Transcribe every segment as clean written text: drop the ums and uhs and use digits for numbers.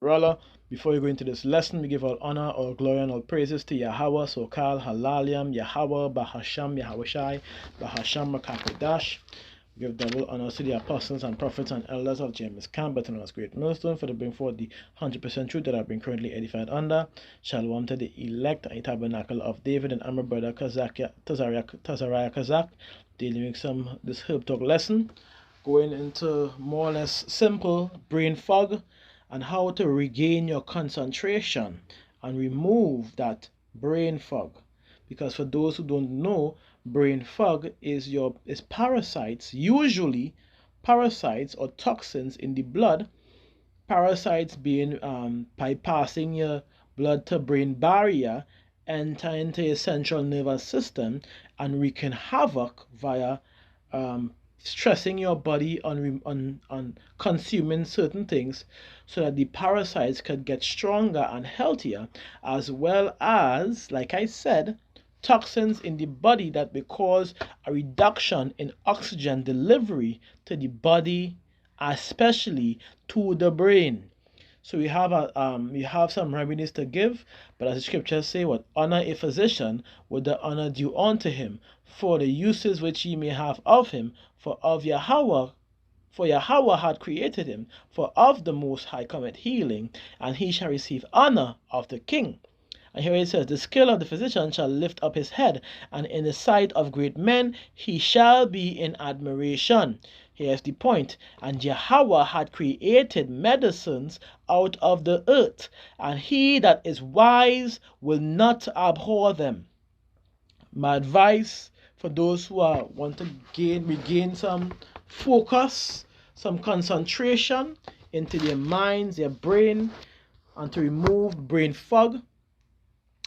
Rather, before we go into this lesson, we give all honor, all glory, and all praises to Yahweh, Sokal, Halaliam, Yahweh, Bahasham, Yahushai, Bahasham, Makakodash. We give double honors to the apostles and prophets and elders of James Camp, better known as Great Millstone, for the bring forth the 100% truth that I've been currently edified under. Shalom to the elect and tabernacle of David and my brother Tazariah Kazak, dealing with this herb talk lesson, going into more or less simple brain fog and how to regain your concentration and remove that brain fog. Because for those who don't know, brain fog is parasites, usually parasites or toxins in the blood, parasites being bypassing your blood to brain barrier, enter into your central nervous system and wreaking havoc via stressing your body on consuming certain things so that the parasites could get stronger and healthier, as well as, like I said, toxins in the body that may cause a reduction in oxygen delivery to the body, especially to the brain. So we have some remedies to give, but as the scriptures say, what honor a physician with the honor due unto him, for the uses which ye may have of him, for Yahweh had created him, for of the Most High cometh healing, and he shall receive honor of the king. And here it says, the skill of the physician shall lift up his head, and in the sight of great men he shall be in admiration. Here's the point. And Yahweh had created medicines out of the earth, and he that is wise will not abhor them. My advice for those who want to regain some focus, some concentration into their minds, their brain, and to remove brain fog,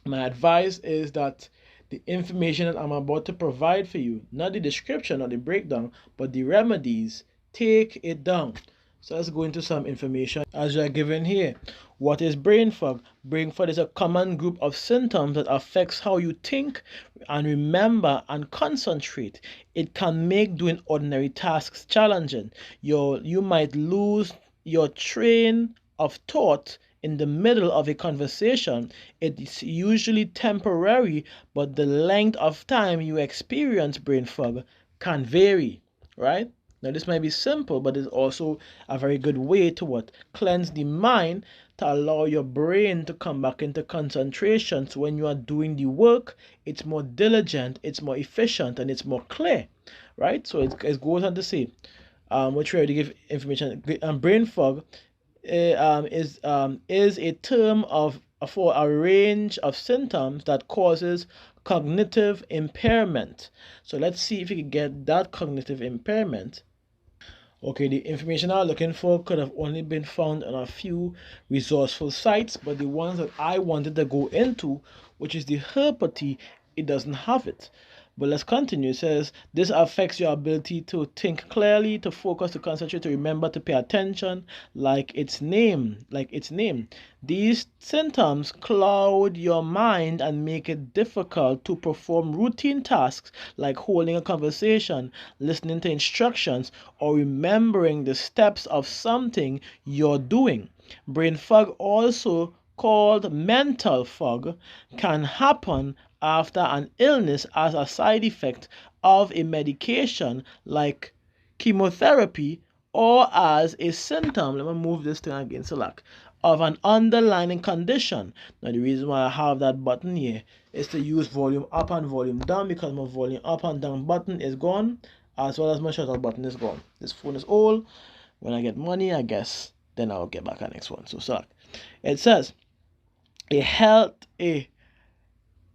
my advice is that the information that I'm about to provide for you, not the description or the breakdown, but the remedies, take it down. So let's go into some information as you are given here. What is brain fog? Brain fog is a common group of symptoms that affects how you think and remember and concentrate. It can make doing ordinary tasks challenging. You might lose your train of thought in the middle of a conversation. It's usually temporary, but the length of time you experience brain fog can vary, right? Now, this might be simple, but it's also a very good way to cleanse the mind, to allow your brain to come back into concentration. So when you are doing the work, it's more diligent, it's more efficient, and it's more clear, right? So it goes on to say, which we already give information. Brain fog is a term for a range of symptoms that causes cognitive impairment. So let's see if we can get that cognitive impairment. Okay, the information I'm looking for could have only been found on a few resourceful sites, but the ones that I wanted to go into, which is the herpety, it doesn't have it. But let's continue. It says this affects your ability to think clearly, to focus, to concentrate, to remember, to pay attention, like its name. These symptoms cloud your mind and make it difficult to perform routine tasks like holding a conversation, listening to instructions, or remembering the steps of something you're doing. Brain fog, also called mental fog, can happen after an illness as a side effect of a medication like chemotherapy, or as a symptom, let me move this thing again, select, of an underlying condition. Now the reason why I have that button here is to use volume up and volume down, because my volume up and down button is gone, as well as my shutter button is gone. This phone is old. When I get money, I guess, then I'll get back on next one. So select. It says a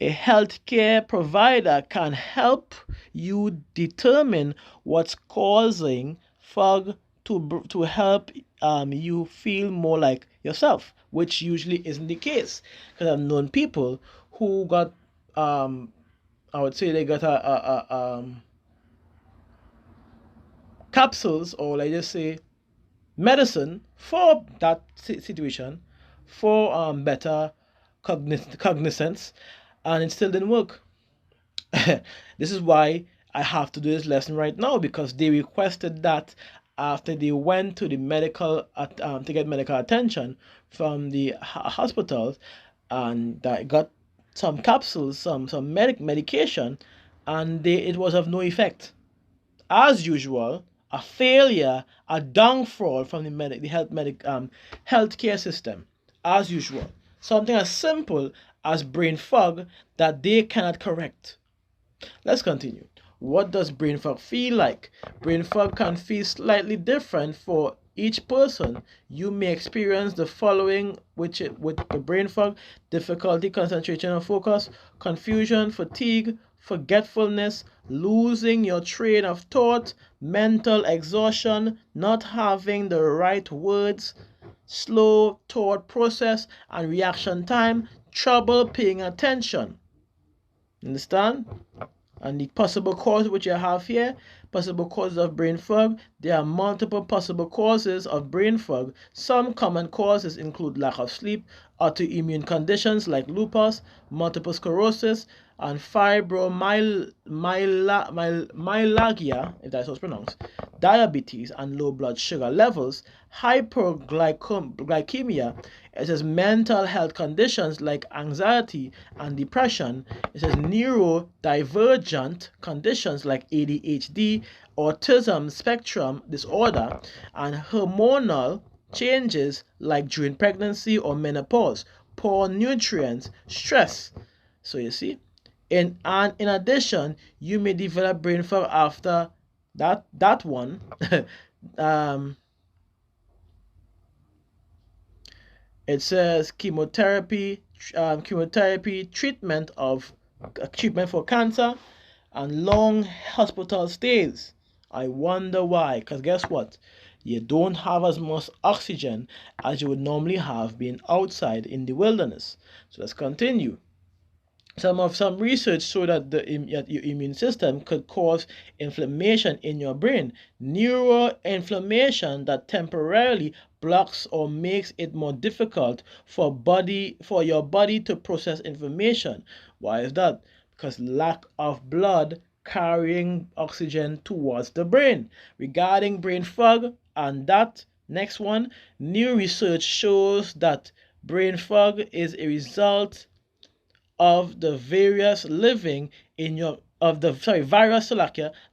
healthcare provider can help you determine what's causing fog to help you feel more like yourself, which usually isn't the case. Because I've known people who got I would say they got capsules, or let's just say medicine for that situation, for better cognizance, and it still didn't work. This is why I have to do this lesson right now, because they requested that after they went to the medical to get medical attention from the hospitals, and that got some capsules, some medication, and it was of no effect. As usual, a failure, a downfall from the healthcare system. As usual, something as simple as brain fog that they cannot correct. Let's continue. What does brain fog feel like? Brain fog can feel slightly different for each person. You may experience the following with the brain fog: difficulty concentration or focus, confusion, fatigue, forgetfulness, losing your train of thought, mental exhaustion, not having the right words, slow thought process and reaction time, trouble paying attention. Understand? And the possible cause which you have here, possible causes of brain fog. There are multiple possible causes of brain fog. Some common causes include lack of sleep, autoimmune conditions like lupus, multiple sclerosis, and fibromyalgia, if that's how it's pronounced, diabetes and low blood sugar levels, hyperglycemia. It says mental health conditions like anxiety and depression. It says neurodivergent conditions like ADHD, autism spectrum disorder, and hormonal changes like during pregnancy or menopause, poor nutrients, stress. So you see, in addition, you may develop brain fog after that one. It says chemotherapy treatment for cancer, and long hospital stays. I wonder why. Because guess what? You don't have as much oxygen as you would normally have being outside in the wilderness. So let's continue. Some research show that your immune system could cause inflammation in your brain. Neuroinflammation that temporarily blocks or makes it more difficult for your body to process information. Why is that? Because lack of blood carrying oxygen towards the brain. Regarding brain fog, and that next one, new research shows that brain fog is a result of the virus living in your virus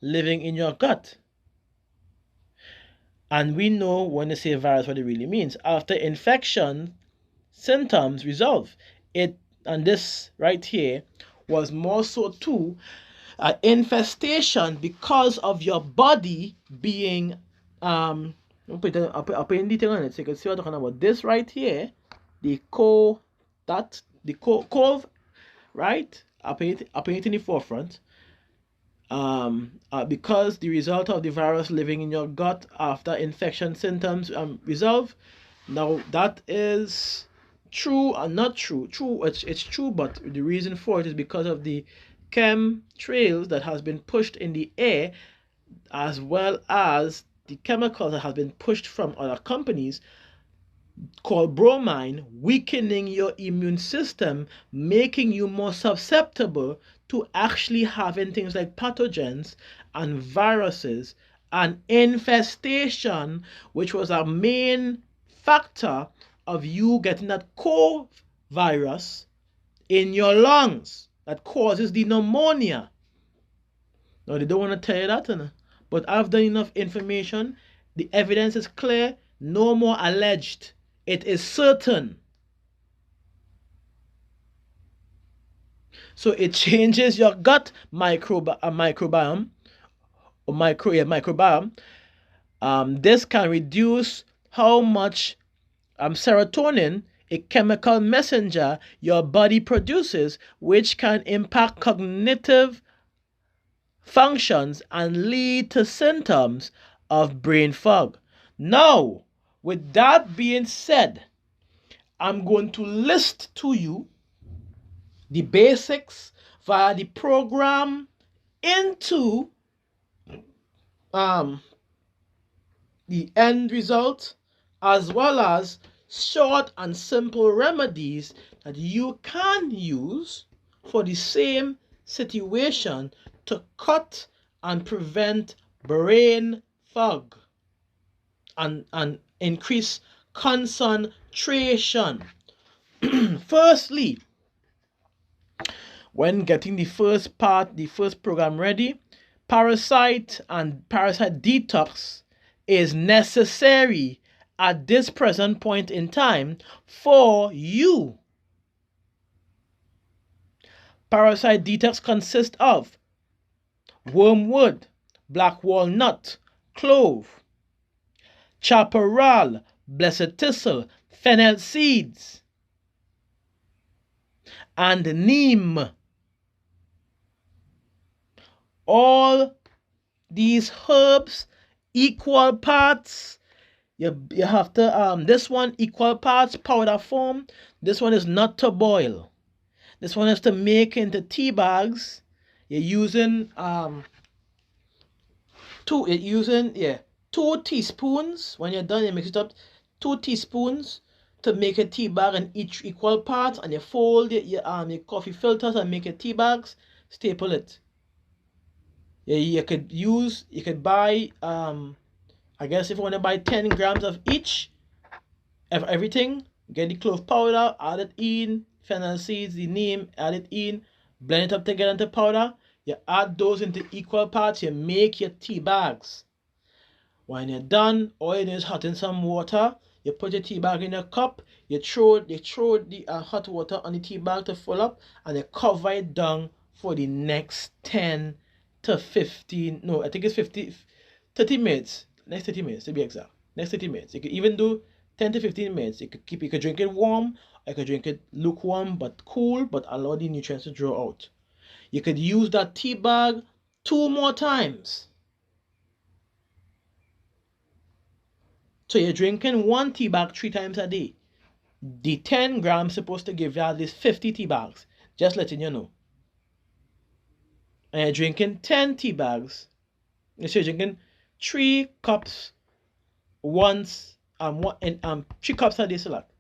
living in your gut. And we know when they say virus what it really means. After infection, symptoms resolve. And this right here was more so too an infestation because of your body being I'll put in detail on it so you can see what I'm talking about. This right here, the cove, right? I'll paint it in the forefront. Because the result of the virus living in your gut after infection symptoms resolve. Now that is true and not true. It's true, but the reason for it is because of the chemtrails that has been pushed in the air, as well as the chemicals that have been pushed from other companies called bromine, weakening your immune system, making you more susceptible to actually having things like pathogens and viruses and infestation, which was a main factor of you getting that COVID virus in your lungs that causes the pneumonia. Now, they don't want to tell you that, but I've done enough information. The evidence is clear. No more alleged. It is certain. So it changes your gut microbiome. This can reduce how much serotonin, a chemical messenger your body produces, which can impact cognitive functions and lead to symptoms of brain fog. Now, with that being said, I'm going to list to you the basics via the program into the end result, as well as short and simple remedies that you can use for the same situation to cut and prevent brain fog. and increase concentration. Firstly, when getting the first program ready, parasite detox is necessary at this present point in time for you. Parasite detox consists of wormwood, black walnut, clove, chaparral, blessed thistle, fennel seeds, and neem. All these herbs, equal parts. You have to this one equal parts powder form. This one is not to boil. This one is to make into tea bags. You're using 2 teaspoons. When you're done, you mix it up. 2 teaspoons to make a tea bag in each equal parts, and you fold your coffee filters and make your tea bags. Staple it. You could buy I guess if you want to buy 10 grams of each of everything, get the clove powder, add it in, fennel seeds, the neem, add it in, blend it up together into powder. You add those into equal parts, you make your tea bags. When you're done, all you do is hot in some water. You put your tea bag in a cup, you throw the hot water on the tea bag to fill up, and you cover it down for the next 10 to 15, no, I think it's 30 minutes. Next 30 minutes to be exact. Next 30 minutes. You could even do 10 to 15 minutes. You could drink it warm, or you could drink it lukewarm but cool, but allow the nutrients to draw out. You could use that tea bag 2 more times. So you're drinking 1 tea bag 3 times a day. The 10 grams supposed to give you at least 50 tea bags. Just letting you know. And you're drinking 10 tea bags. So you're drinking 3 cups once 3 cups a day select.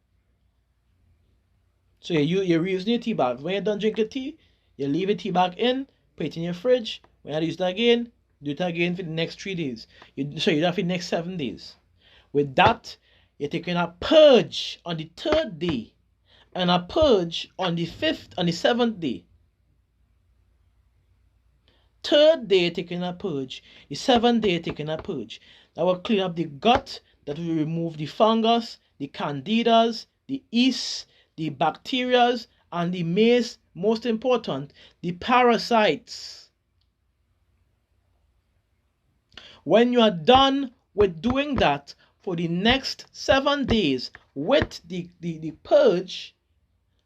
So you're reusing your tea bags. When you're done drinking tea, you leave your tea bag in, put it in your fridge. When you use it again, do it again for the next 3 days. You do that for the next 7 days. With that, you're taking a purge on the 3rd day and a purge on the 7th day. 3rd day taking a purge, the 7th day taking a purge. That will clean up the gut, that will remove the fungus, the candidas, the yeast, the bacteria, and the most important, the parasites. When you are done with doing that for the next 7 days with the purge,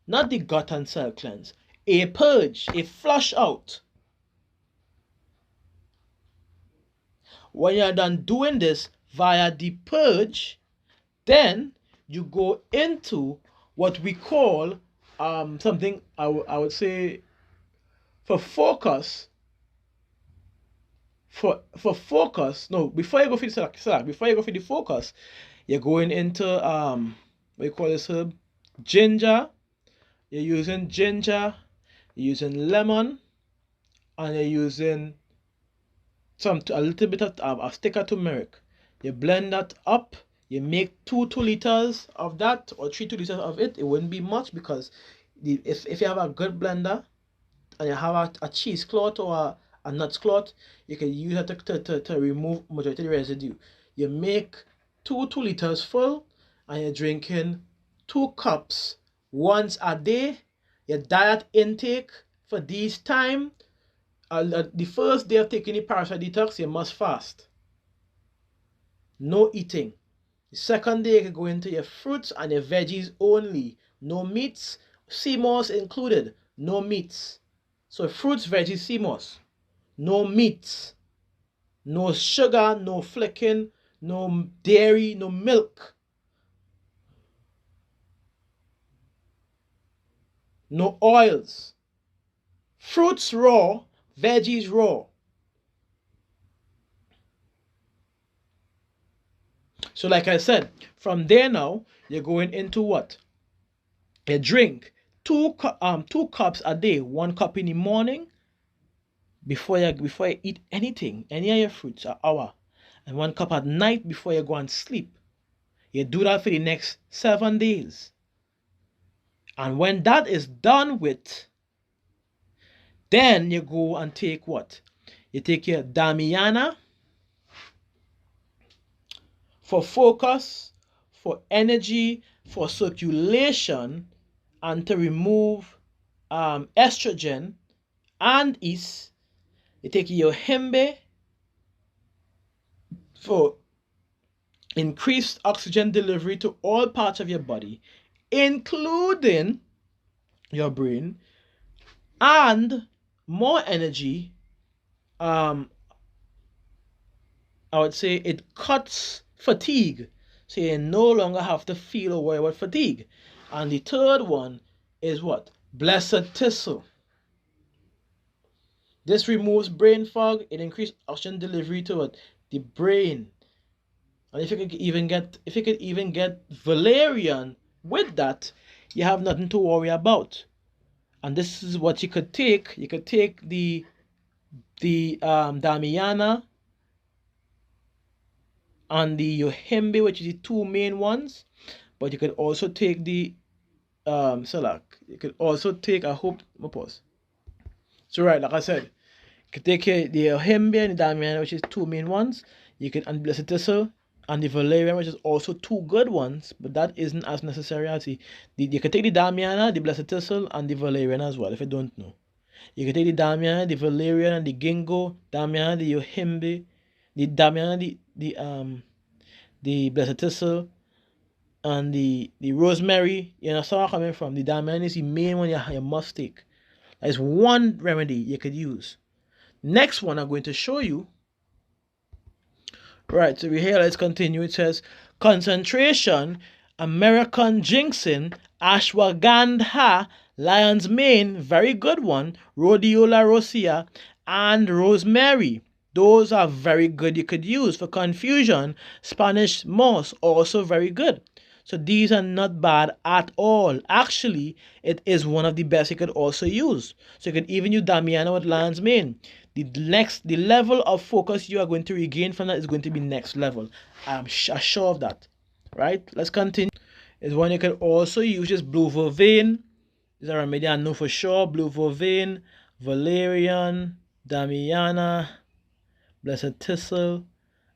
not the gut and cell cleanse, a purge, a flush out. When you're done doing this via the purge, then you go into what we call something I would say for focus. For focus, no, before you go for the focus, you're going into what you call this herb? Ginger. You're using ginger, you're using lemon, and you're using a little bit of a stick of turmeric. You blend that up. You make 2 liters of that, or 3 2 liters of it. It wouldn't be much because if you have a good blender and you have a cheesecloth or a nuts cloth, you can use it to remove majority of the residue. You make 2 liters full, and you're drinking 2 cups once a day. Your diet intake for these time, the first day of taking the parasite detox, you must fast. No eating. The second day, you can go into your fruits and your veggies only. No meats, sea moss included. No meats. So fruits, veggies, sea moss. No meats. No sugar, no flicking, no dairy, no milk. No oils. Fruits raw, veggies raw. So like I said, from there now, you're going into what? You drink 2 cups a day. 1 cup in the morning before you eat anything, any of your fruits, an hour. and 1 cup at night before you go and sleep. You do that for the next 7 days. And when that is done with, then you go and take what? You take your Damiana for focus, for energy, for circulation, and to remove estrogen and yeast. You take your Hembe for increased oxygen delivery to all parts of your body, including your brain, and more energy. I would say it cuts fatigue, so you no longer have to feel or worry about fatigue. And the third one is what? Blessed thistle. This removes brain fog. It increases oxygen delivery to what? The brain. And if you could even get valerian with that, you have nothing to worry about. And this is what you could take. You could take the Damiana and the Yohimbe, which is the two main ones. But you could also take the Salak. You could also take, I hope, pause. So right, like I said, you could take the Yohimbe and the Damiana, which is two main ones. You could, and Blessed Thistle and the Valerian, which is also two good ones, but that isn't as necessary as you could take the Damiana, the Blessed Thistle, and the Valerian as well, if you don't know. You can take the Damiana, the Valerian, and the Ginkgo, Damiana, the Yohimbe, the Damiana, the Blessed Thistle, and the Rosemary. You know, where I'm coming from. The Damiana is the main one you must take. That is one remedy you could use. Next one I'm going to show you. Right, so here, let's continue. It says, concentration, American ginseng, ashwagandha, lion's mane, very good one, rhodiola rosea, and rosemary. Those are very good you could use. For confusion, Spanish moss, also very good. So these are not bad at all. Actually, it is one of the best you could also use. So you could even use Damiana with lion's mane. The level of focus you are going to regain from that is going to be next level. I'm sure of that. Right? Let's continue. Is one you can also use is blue vervain. This is a remedy I know for sure. Blue vervain, valerian, Damiana, blessed thistle,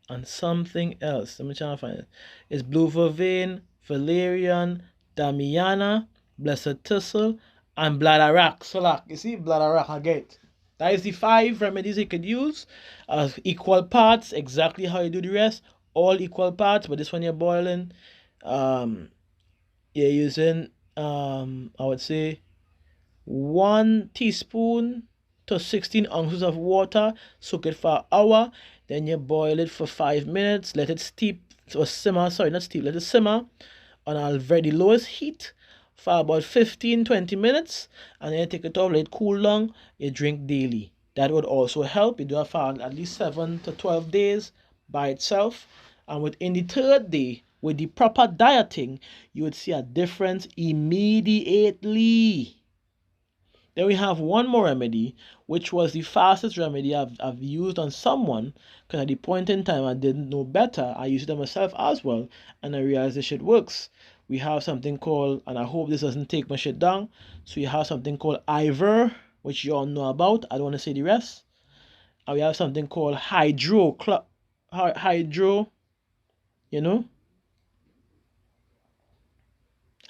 and something else. Let me try to find it. It's blue vervain, valerian, Damiana, blessed thistle, and bladderwrack. So like, you see, bladderwrack, I get. That is the 5 remedies you could use. Equal parts, exactly how you do the rest. All equal parts, but this one you're boiling. You're using, I would say, 1 teaspoon to 16 ounces of water. Soak it for an hour. Then you boil it for 5 minutes. Let it steep or simmer. Sorry, not steep. Let it simmer on a very lowest heat for about 15-20 minutes, and then you take it off, let it cool down. You drink daily. That would also help. You do it for at least 7 to 12 days by itself, and within the 3rd day, with the proper dieting, you would see a difference immediately. Then we have one more remedy, which was the fastest remedy I've used on someone, because at the point in time I didn't know better. I used it on myself as well, and I realized this shit works. We have something called, and I hope this doesn't take my shit down, so you have something called abhor, which you all know about. I don't want to say the rest. And we have something called hydro, you know,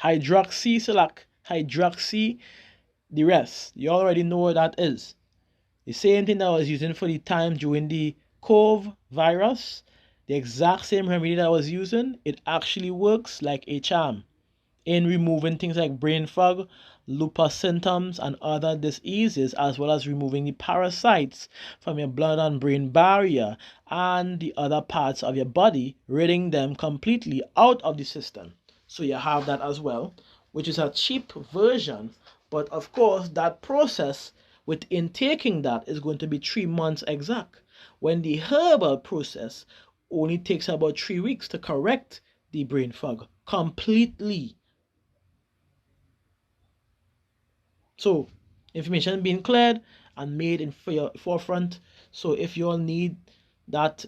hydroxy, so like hydroxy, the rest. You already know what that is. The same thing that I was using for the time during the COVID virus, the exact same remedy that I was using, it actually works like a charm in removing things like brain fog, lupus symptoms, and other diseases, as well as removing the parasites from your blood and brain barrier and the other parts of your body, ridding them completely out of the system. So you have that as well, which is a cheap version, but of course that process within taking that is going to be 3 months exact, when the herbal process only takes about 3 weeks to correct the brain fog completely. So information being cleared and made in for your forefront. So if you all need that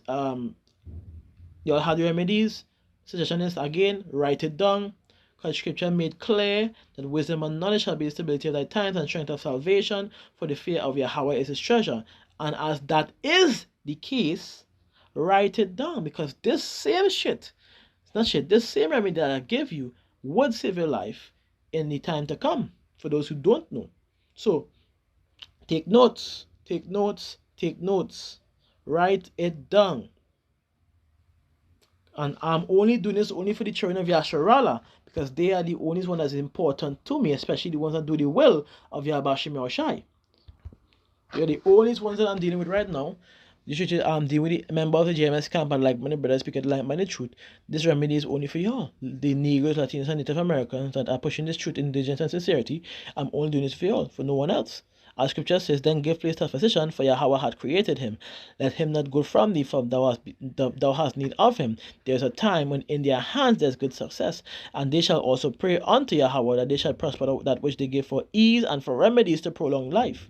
You all have the remedies. Suggestion is again, write it down. Because scripture made clear that wisdom and knowledge shall be the stability of thy times and strength of salvation, for the fear of Yahweh is his treasure. And as that is the case, write it down, because this same shit, it's not shit, this same remedy that I give you would save your life in the time to come, for those who don't know. So, take notes, take notes, take notes. Write it down. And I'm only doing this only for the children of Yasharala, because they are the only ones that's important to me, especially the ones that do the will of Yahbashim Yahushai. They're the only ones that I'm dealing with right now. You should deal with the member of the JMS camp, and like many brothers speak it like my truth. This remedy is only for y'all. The Negroes, Latinos, and Native Americans that are pushing this truth in diligence and sincerity. I'm only doing this for y'all, for no one else. As scripture says, then give place to a physician, for Yahweh had created him. Let him not go from thee, for thou hast need of him. There is a time when in their hands there is good success, and they shall also pray unto Yahweh that they shall prosper that which they give for ease and for remedies to prolong life.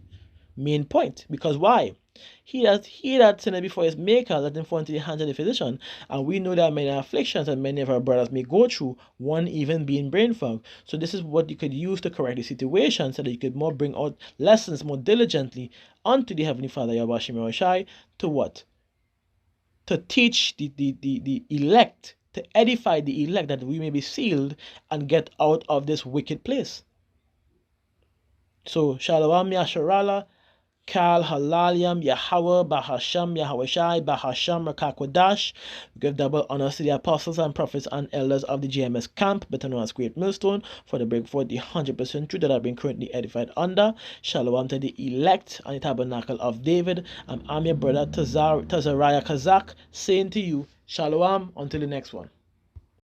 Main point. Because why? He that sinned before his maker, let him fall into the hands of the physician. And we know that many afflictions and many of our brothers may go through, one even being brain fog. So this is what you could use to correct the situation, so that you could more bring out lessons more diligently unto the Heavenly Father, Yahweh Shai, to what? To teach the elect, to edify the elect, that we may be sealed and get out of this wicked place. So, Shalom Yasharala. Kal Halaliam Yahweh Bahasham Yahweh Bahasham Rakakwadash. Give double honors to the apostles and prophets and elders of the GMS camp, better known as Great Millstone, for the break forth the 100% truth that have been currently edified under. Shalom to the elect and the tabernacle of David. I'm your brother Tazariah Kazak, saying to you, Shalom until the next one.